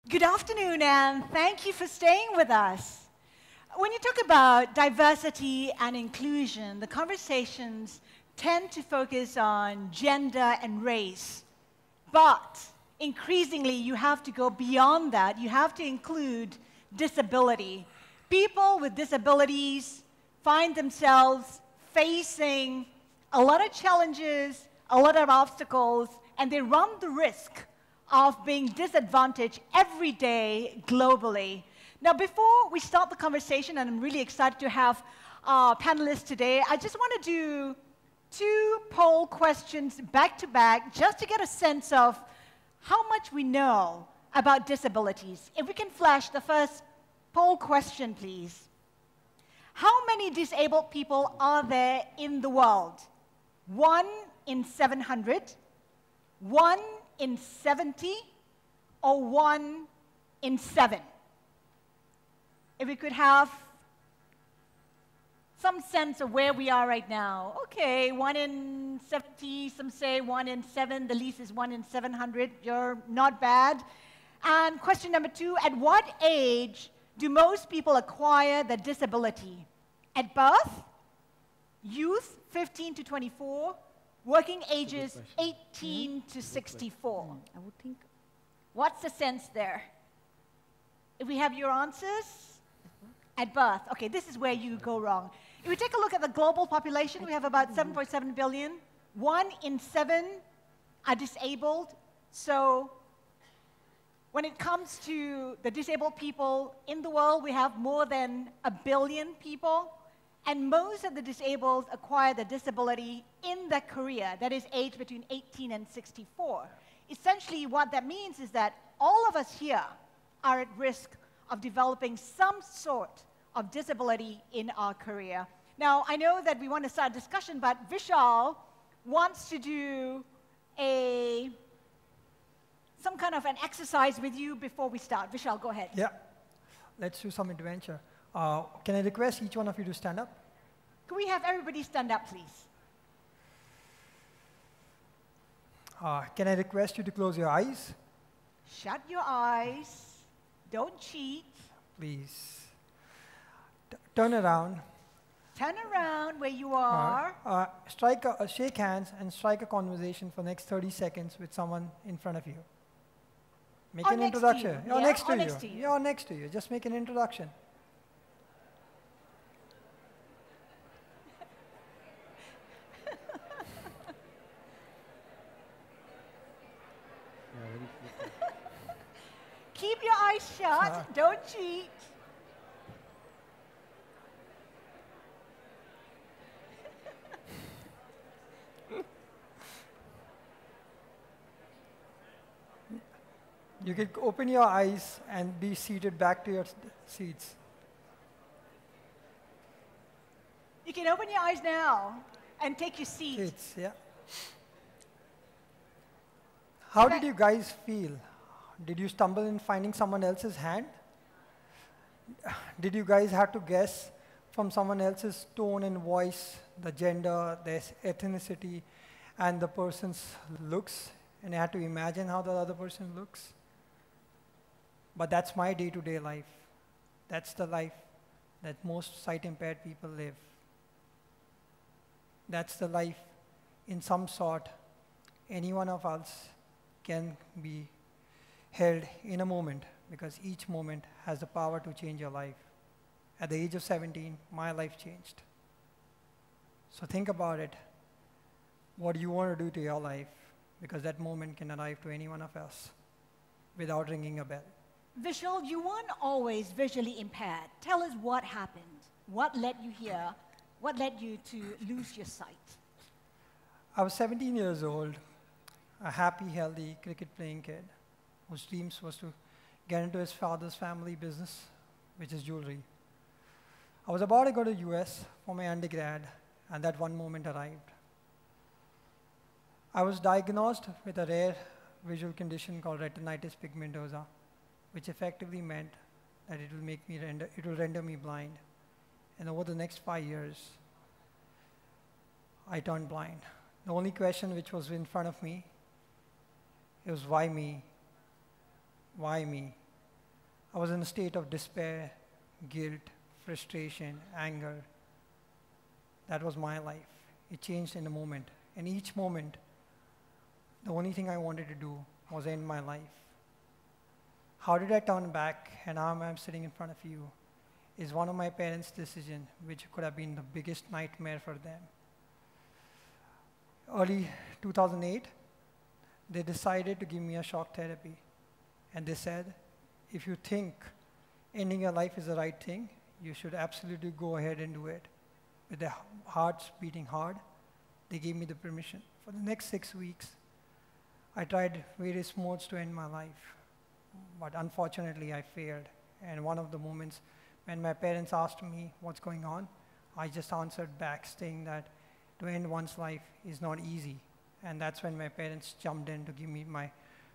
Good afternoon, and thank you for staying with us. When you talk about diversity and inclusion, the conversations tend to focus on gender and race. But increasingly, you have to go beyond that. You have to include disability. People with disabilities find themselves facing a lot of challenges, a lot of obstacles, and they run the risk of being disadvantaged every day globally. Now, before we start the conversation, and I'm really excited to have our panelists today, I just want to do two poll questions back to back just to get a sense of how much we know about disabilities. If we can flash the first poll question, please. How many disabled people are there in the world? 1 in 700, 1 in 70, or 1 in 7? If we could have some sense of where we are right now. Okay, 1 in 70, some say 1 in 7, the least is 1 in 700. You're not bad. And question number 2, at what age do most people acquire the disability? At birth, youth, 15 to 24, working ages 18 to 64. I would think. What's the sense there? If we have your answers, at birth. Okay, this is where you go wrong. If we take a look at the global population, we have about 7.7 billion. 1 in 7 are disabled. So when it comes to the disabled people in the world, we have more than 1 billion people. And most of the disabled acquire the disability in their career, that is aged between 18 and 64. Essentially, what that means is that all of us here are at risk of developing some sort of disability in our career. Now, I know that we want to start a discussion, but Vishal wants to do some kind of an exercise with you before we start. Vishal, go ahead. Yeah, let's do some adventure. Can I request each one of you to stand up? Can we have everybody stand up, please? Can I request you to close your eyes? Shut your eyes. Don't cheat. Please. Turn around. Turn around where you are. Shake hands and strike a conversation for the next 30 seconds with someone in front of you. Make Or an next to introduction. you. Or Yeah, next or to next you. to you. Yeah, or next to you. Just make an introduction. Keep your eyes shut. Don't cheat. You can open your eyes and be seated back to your seats. You can open your eyes now and take your seat. Seats, yeah. How did you guys feel? Did you stumble in finding someone else's hand? Did you guys have to guess from someone else's tone and voice, the gender, their ethnicity, and the person's looks, and you had to imagine how the other person looks? But that's my day-to-day life. That's the life that most sight-impaired people live. That's the life, in some sort, any one of us can be held in a moment, because each moment has the power to change your life. At the age of 17, my life changed. So think about it. What do you want to do to your life? Because that moment can arrive to any one of us without ringing a bell. Vishal, you weren't always visually impaired. Tell us what happened. What led you here? What led you to lose your sight? I was 17 years old, a happy, healthy, cricket-playing kid whose dreams was to get into his father's family business, which is jewelry. I was about to go to US for my undergrad, and that one moment arrived. I was diagnosed with a rare visual condition called retinitis pigmentosa, which effectively meant that it will render me blind. And over the next 5 years, I turned blind. The only question which was in front of me, it was why me? Why me? I was in a state of despair, guilt, frustration, anger. That was my life. It changed in a moment. And each moment, the only thing I wanted to do was end my life. How did I turn back, and now I'm sitting in front of you, is one of my parents' decisions, which could have been the biggest nightmare for them. Early 2008, they decided to give me a shock therapy. And they said, if you think ending your life is the right thing, you should absolutely go ahead and do it. With their hearts beating hard, they gave me the permission. For the next 6 weeks, I tried various modes to end my life, but unfortunately I failed. And one of the moments when my parents asked me what's going on, I just answered back saying that to end one's life is not easy. And that's when my parents jumped in to give me my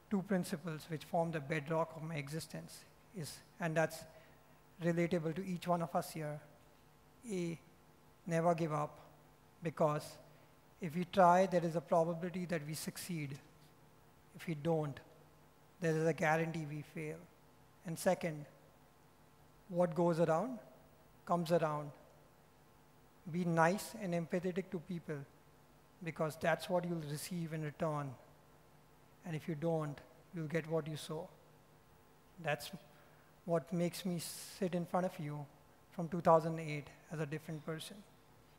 2 principles which form the bedrock of my existence. And that's relatable to each one of us here. A, never give up, because if we try, there is a probability that we succeed. If we don't, there is a guarantee we fail. And second, what goes around comes around. Be nice and empathetic to people, because that's what you'll receive in return. And if you don't, you'll get what you sow. That's what makes me sit in front of you from 2008 as a different person.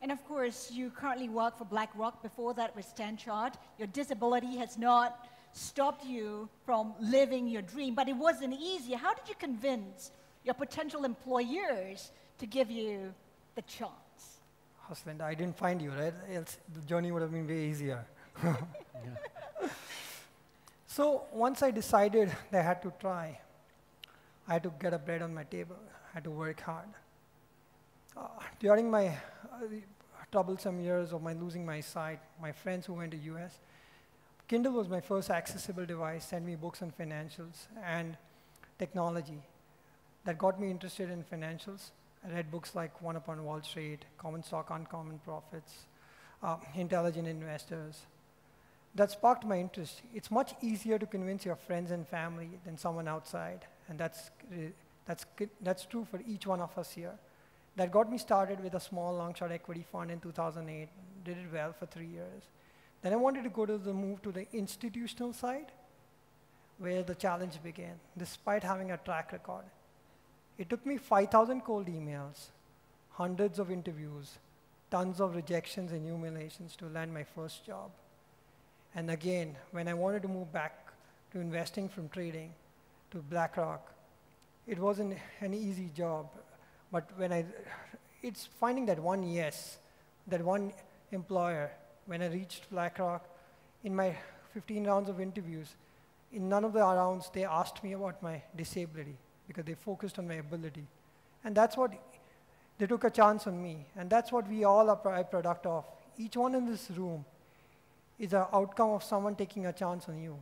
And of course, you currently work for BlackRock. Before that was Stanchart. Your disability has not stopped you from living your dream, but it wasn't easy. How did you convince your potential employers to give you the chance? Haslinda, I didn't find you, right? Else the journey would have been way easier. So once I decided that I had to try, I had to get a bread on my table. I had to work hard. During my troublesome years of my losing my sight, my friends who went to US, Kindle was my first accessible device, sent me books on financials and technology. That got me interested in financials. I read books like One Upon Wall Street, Common Stock, Uncommon Profits, Intelligent Investors. That sparked my interest. It's much easier to convince your friends and family than someone outside, and that's true for each one of us here. That got me started with a small long-short equity fund in 2008, did it well for 3 years. Then I wanted to move to the institutional side, where the challenge began, despite having a track record. It took me 5,000 cold emails, hundreds of interviews, tons of rejections and humiliations to land my first job. And again, when I wanted to move back to investing from trading to BlackRock, it wasn't an easy job. But it's finding that one yes, that one employer. When I reached BlackRock, in my 15 rounds of interviews, in none of the rounds they asked me about my disability, because they focused on my ability. And that's what, they took a chance on me. And that's what we all are a product of. Each one in this room is an outcome of someone taking a chance on you.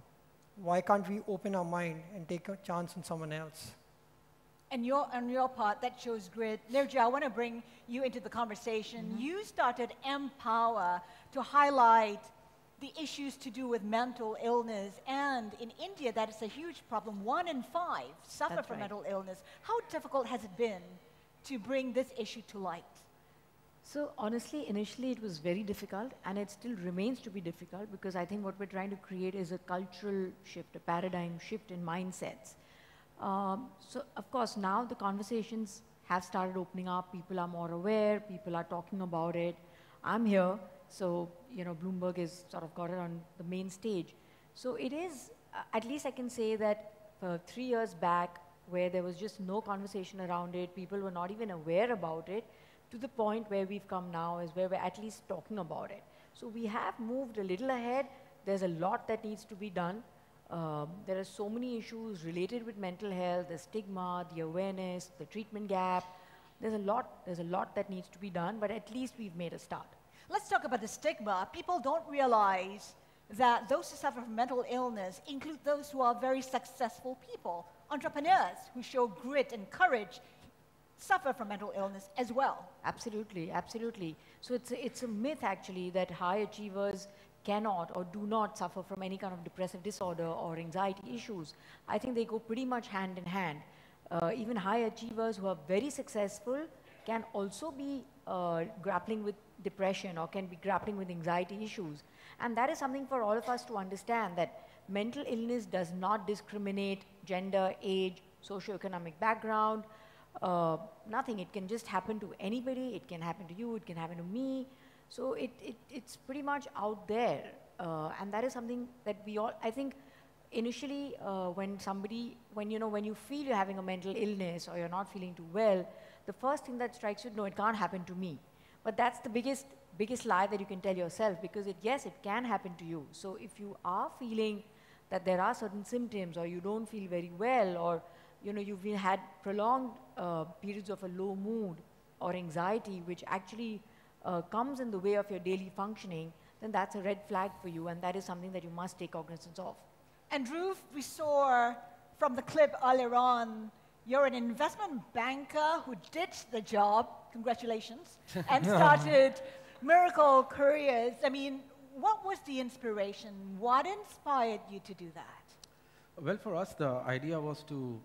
Why can't we open our mind and take a chance on someone else? And on your part, that shows grit. Nirja, I want to bring you into the conversation. Mm-hmm. You started Empower to highlight the issues to do with mental illness. And in India, that is a huge problem. 1 in 5 suffer from mental illness. How difficult has it been to bring this issue to light? So honestly, initially it was very difficult, and it still remains to be difficult, because I think what we're trying to create is a cultural shift, a paradigm shift in mindsets. So of course now the conversations have started opening up, people are more aware, people are talking about it. I'm here, so Bloomberg has sort of got it on the main stage. So it is, at least I can say that 3 years back, where there was just no conversation around it, people were not even aware about it, to the point where we've come now is where we're at least talking about it. So we have moved a little ahead. There's a lot that needs to be done. There are so many issues related with mental health, the stigma, the awareness, the treatment gap. There's a lot that needs to be done, but at least we've made a start. Let's talk about the stigma. People don't realize that those who suffer from mental illness include those who are very successful people, entrepreneurs who show grit and courage, suffer from mental illness as well. Absolutely, absolutely. So it's a myth actually that high achievers cannot or do not suffer from any kind of depressive disorder or anxiety issues. I think they go pretty much hand in hand. even high achievers who are very successful can also be grappling with depression or can be grappling with anxiety issues. And that is something for all of us to understand, that mental illness does not discriminate gender, age, socioeconomic background, nothing. It can just happen to anybody. It can happen to you. It can happen to me. So it's pretty much out there. And that is something that we all, I think, initially when you feel you're having a mental illness or you're not feeling too well, the first thing that strikes you, no, it can't happen to me. But that's the biggest lie that you can tell yourself, because yes, it can happen to you. So if you are feeling that there are certain symptoms, or you don't feel very well, or you've had prolonged periods of a low mood or anxiety, which actually comes in the way of your daily functioning, then that's a red flag for you, and that is something that you must take cognizance of. And Dhruv, we saw from the clip earlier on, you're an investment banker who ditched the job, congratulations, and started Mirakle Couriers. I mean, what was the inspiration? What inspired you to do that? Well, for us, the idea was to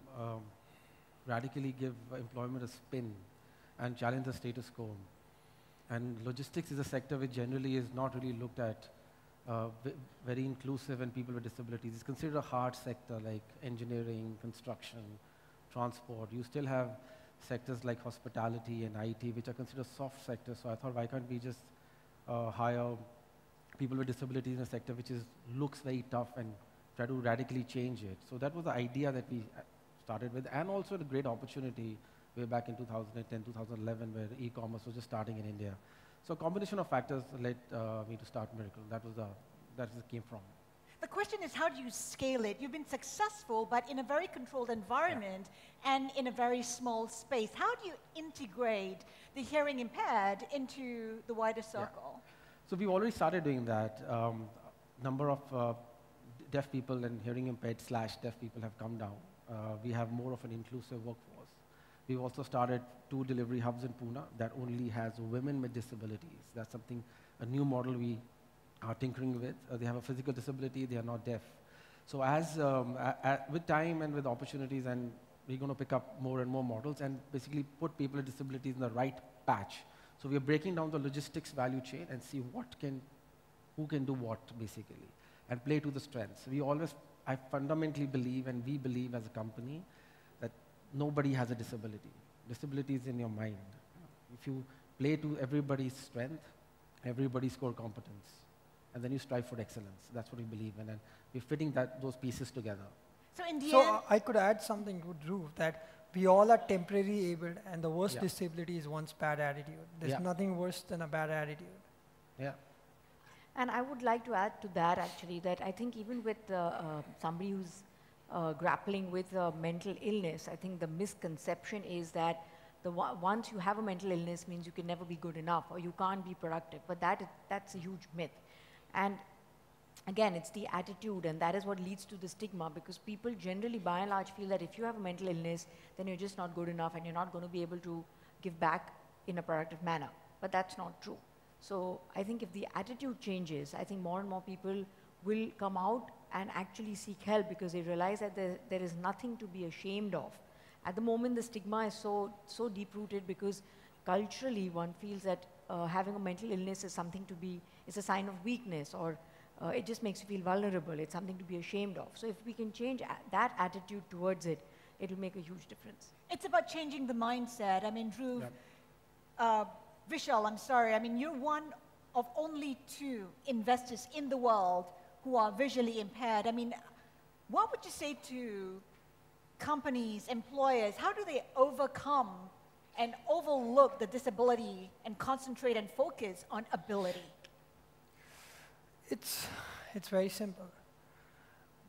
radically give employment a spin and challenge the status quo. And logistics is a sector which generally is not really looked at very inclusive and people with disabilities. It's considered a hard sector like engineering, construction, transport. You still have sectors like hospitality and IT, which are considered soft sectors. So I thought, why can't we just hire people with disabilities in a sector which looks very tough and try to radically change it. So that was the idea that we started with, and also the great opportunity way back in 2010, 2011, where e-commerce was just starting in India. So a combination of factors led me to start Mirakle. That's where it came from. The question is, how do you scale it? You've been successful, but in a very controlled environment and in a very small space. How do you integrate the hearing impaired into the wider circle? Yeah. So we've already started doing that. Number of deaf people and hearing impaired / deaf people have come down. We have more of an inclusive workforce. We've also started 2 delivery hubs in Pune that only has women with disabilities. That's something, a new model we are tinkering with. They have a physical disability, they are not deaf. So with time and with opportunities, and we're going to pick up more and more models and basically put people with disabilities in the right patch. So we are breaking down the logistics value chain and see who can do what, basically, and play to the strengths. I fundamentally believe, and we believe as a company, that nobody has a disability. Disability is in your mind. If you play to everybody's strength, everybody's core competence, and then you strive for excellence. That's what we believe in, and we're fitting those pieces together. So in the end, I could add something to Dhruv, that we all are temporarily abled, and the worst disability is one's bad attitude. There's nothing worse than a bad attitude. Yeah. And I would like to add to that, actually, that I think even with somebody who's grappling with mental illness, I think the misconception is that once you have a mental illness means you can never be good enough or you can't be productive. But that's a huge myth. And again, it's the attitude, and that is what leads to the stigma, because people generally, by and large, feel that if you have a mental illness, then you're just not good enough and you're not going to be able to give back in a productive manner. But that's not true. So I think if the attitude changes, I think more and more people will come out and actually seek help, because they realize that there is nothing to be ashamed of. At the moment, the stigma is so deep-rooted, because culturally one feels that having a mental illness is it's a sign of weakness, or it just makes you feel vulnerable. It's something to be ashamed of. So if we can change that attitude towards it, it will make a huge difference. it's about changing the mindset. I mean, Dhruv, Vishal, I'm sorry. I mean, you're one of only 2 investors in the world who are visually impaired. I mean, what would you say to companies, employers? How do they overcome and overlook the disability and concentrate and focus on ability? It's very simple.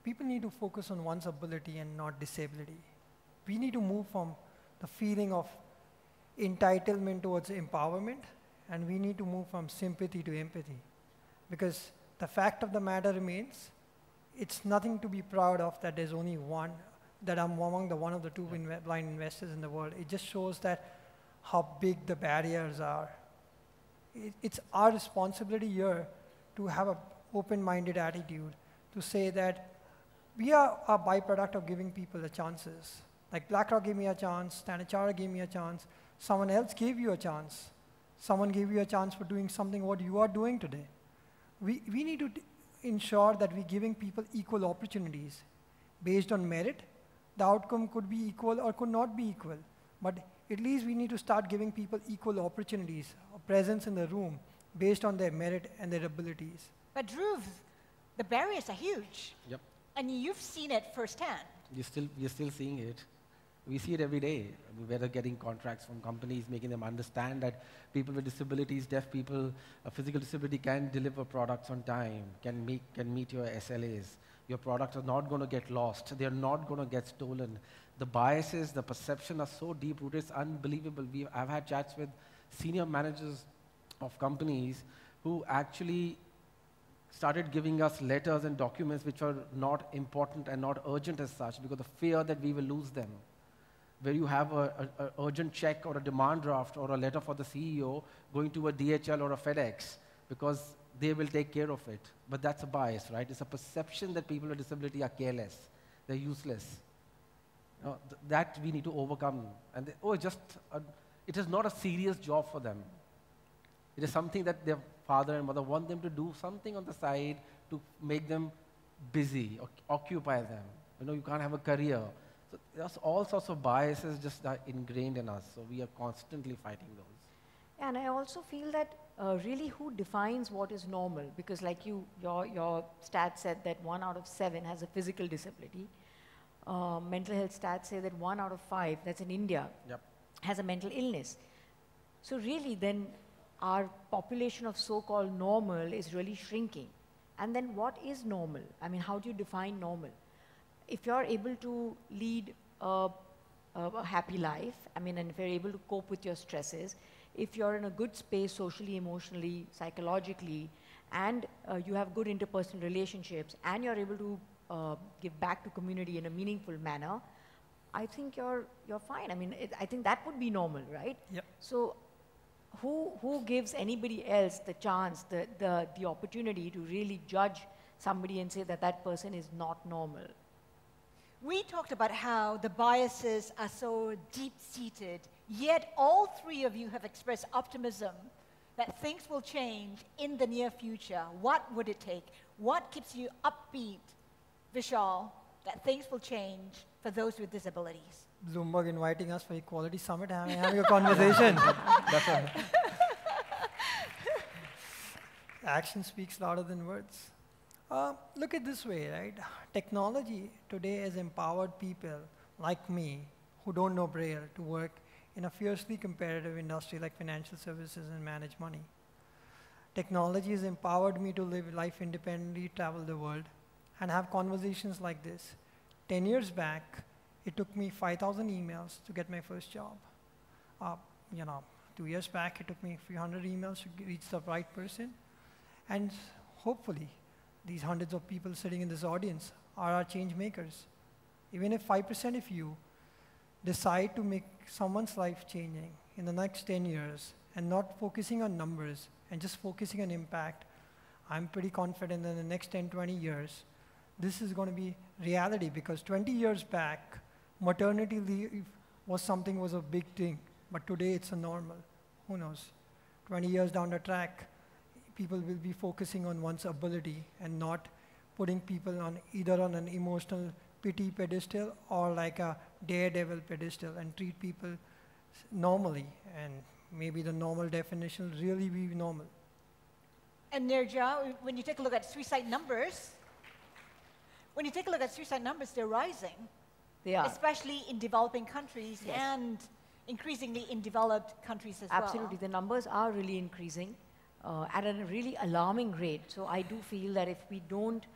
People need to focus on one's ability and not disability. We need to move from the feeling of entitlement towards empowerment, and we need to move from sympathy to empathy. Because the fact of the matter remains, it's nothing to be proud of that there's only one, that I'm among one of the 2 blind investors in the world. It just shows that how big the barriers are. It's our responsibility here to have an open-minded attitude, to say that we are a byproduct of giving people the chances. Like BlackRock gave me a chance, Standard Chartered gave me a chance, someone else gave you a chance. Someone gave you a chance for doing something what you are doing today. We need to ensure that we're giving people equal opportunities. Based on merit, the outcome could be equal or could not be equal. But at least we need to start giving people equal opportunities, a presence in the room, based on their merit and their abilities. But Dhruv, the barriers are huge. Yep. And you've seen it firsthand. You're still seeing it. We see it every day. We're getting contracts from companies, making them understand that people with disabilities, deaf people, a physical disability can deliver products on time, can meet your SLAs. Your products are not going to get lost. They're not going to get stolen. The biases, the perception are so deep-rooted, it's unbelievable. I've had chats with senior managers of companies who actually started giving us letters and documents which are not important and not urgent as such because of fear that we will lose them. Where you have an urgent check or a demand draft or a letter for the CEO going to a DHL or a FedEx because they will take care of it. But that's a bias, right? It's a perception that people with disability are careless, they're useless. That we need to overcome. And it is not a serious job for them. It is something that their father and mother want them to do something on the side to make them busy, occupy them. You can't have a career. So there's all sorts of biases just are ingrained in us. So we are constantly fighting those. And I also feel that really who defines what is normal? Because like your stats said that 1 out of 7 has a physical disability. Mental health stats say that 1 out of 5, that's in India, Yep. has a mental illness. So really then our population of so-called normal is really shrinking. And then what is normal? I mean, how do you define normal? If you're able to lead a happy life, I mean, and if you're able to cope with your stresses, if you're in a good space socially, emotionally, psychologically, and you have good interpersonal relationships, and you're able to give back to community in a meaningful manner, I think you're fine. I mean, I think that would be normal, right? Yep. So who gives anybody else the chance, the opportunity to really judge somebody and say that that person is not normal? We talked about how the biases are so deep-seated, yet all three of you have expressed optimism that things will change in the near future. What would it take? What keeps you upbeat, Vishal, that things will change for those with disabilities? Bloomberg inviting us for Equality Summit and having a conversation. That's all. Action speaks louder than words. Look at this way, right? Technology today has empowered people like me who don't know Braille to work in a fiercely competitive industry like financial services and manage money. Technology has empowered me to live life independently, travel the world, and have conversations like this. 10 years back, it took me 5,000 emails to get my first job. 2 years back, it took me a few hundred emails to reach the right person. And hopefully, these hundreds of people sitting in this audience are our change makers. Even if 5% of you decide to make someone's life changing in the next 10 years and not focusing on numbers and just focusing on impact, I'm pretty confident that in the next 10, 20 years, this is going to be reality because 20 years back, maternity leave was a big thing, but today it's a normal. Who knows? 20 years down the track, people will be focusing on one's ability and not putting people on either on an emotional pity pedestal or like a daredevil pedestal and treat people normally. And maybe the normal definition will really be normal. And Nirja, when you take a look at suicide numbers, they're rising. They are. Especially in developing countries Yes. and increasingly in developed countries as well. Absolutely. The numbers are really increasing at a really alarming rate. So I do feel that if we don't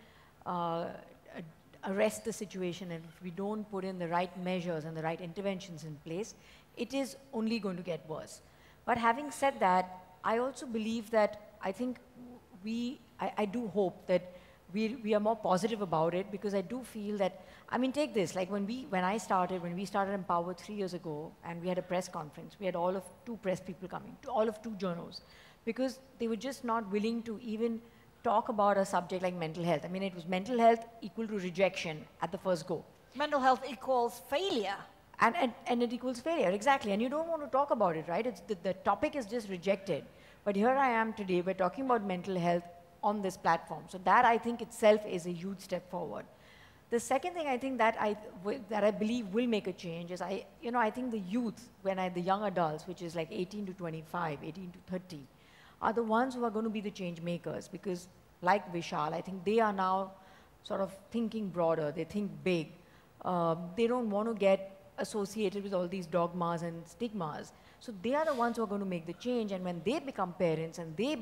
arrest the situation and if we don't put in the right measures and the right interventions in place, it is only going to get worse. But having said that, I also believe that I think I do hope that we are more positive about it because I do feel that, I mean, take this, like when we started Empower 3 years ago and we had a press conference, we had all of 2 press people coming, all of 2 journos, because they were just not willing to even talk about a subject like mental health. I mean, it was mental health equal to rejection at the first go. Mental health equals failure. And it equals failure, exactly. And you don't want to talk about it, right? It's the topic is just rejected. But here I am today, we're talking about mental health on this platform. So that, I think, itself is a huge step forward. The second thing I think that I believe will make a change is I think the youth, the young adults, which is like 18 to 25, 18 to 30, are the ones who are going to be the change makers, because like Vishal, I think they are now sort of thinking broader, they think big. They don't want to get associated with all these dogmas and stigmas. So they are the ones who are going to make the change, and when they become parents and they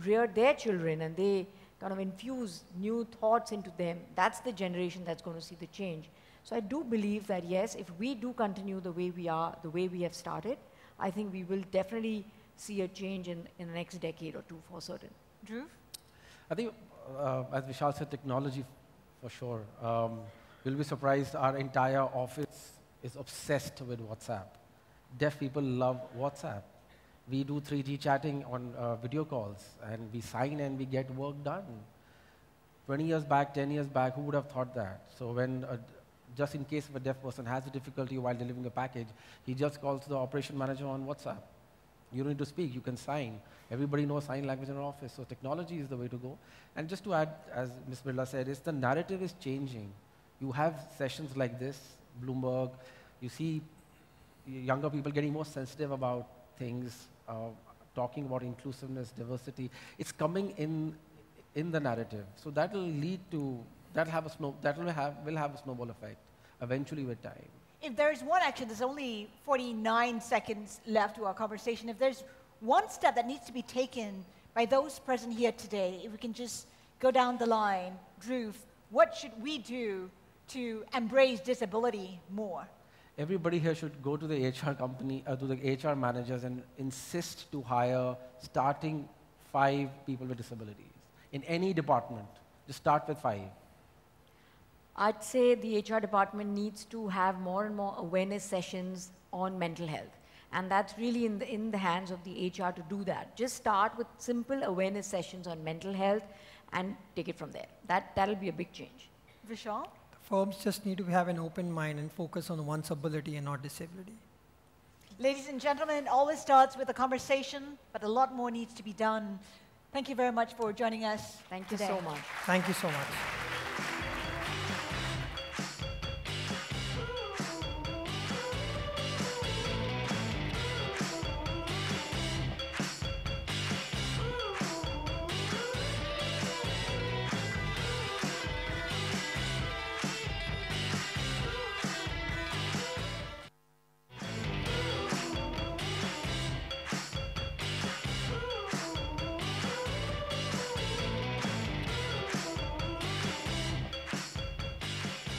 rear their children and they kind of infuse new thoughts into them, that's the generation that's going to see the change. So I do believe that, yes, if we do continue the way we are, the way we have started, I think we will definitely see a change in the next decade or two for certain. Dhruv? I think, as Vishal said, technology for sure. You'll be surprised, our entire office is obsessed with WhatsApp. Deaf people love WhatsApp. We do 3G chatting on video calls, and we sign and we get work done. 20 years back, 10 years back, who would have thought that? So when, just in case if a deaf person has a difficulty while delivering a package, he just calls the operation manager on WhatsApp. You don't need to speak, you can sign. Everybody knows sign language in our office, so technology is the way to go. And just to add, as Ms. Birla said, is the narrative is changing. You have sessions like this, Bloomberg, you see younger people getting more sensitive about things, talking about inclusiveness, diversity. It's coming in the narrative. So that will lead to, will have a snowball effect eventually with time. If there's one, actually, there's only 49 seconds left to our conversation. If there's one step that needs to be taken by those present here today, if we can just go down the line, Dhruv, what should we do to embrace disability more? Everybody here should go to the HR company, to the HR managers and insist to hire starting 5 people with disabilities in any department. Just start with 5. I'd say the HR department needs to have more and more awareness sessions on mental health. And that's really in the hands of the HR to do that. Just start with simple awareness sessions on mental health and take it from there. That'll be a big change. Vishal? Firms just need to have an open mind and focus on one's ability and not disability. Ladies and gentlemen, it always starts with a conversation, but a lot more needs to be done. Thank you very much for joining us. Thank you so much. Thank you so much.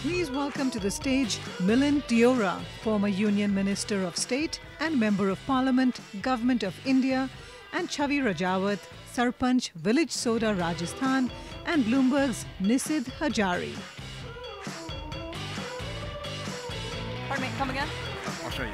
Please welcome to the stage Milind Deora, former Union Minister of State and Member of Parliament, Government of India, and Chavi Rajawat, Sarpanch, Village Soda, Rajasthan, and Bloomberg's Nisid Hajari. Pardon me, come again? I'll show you.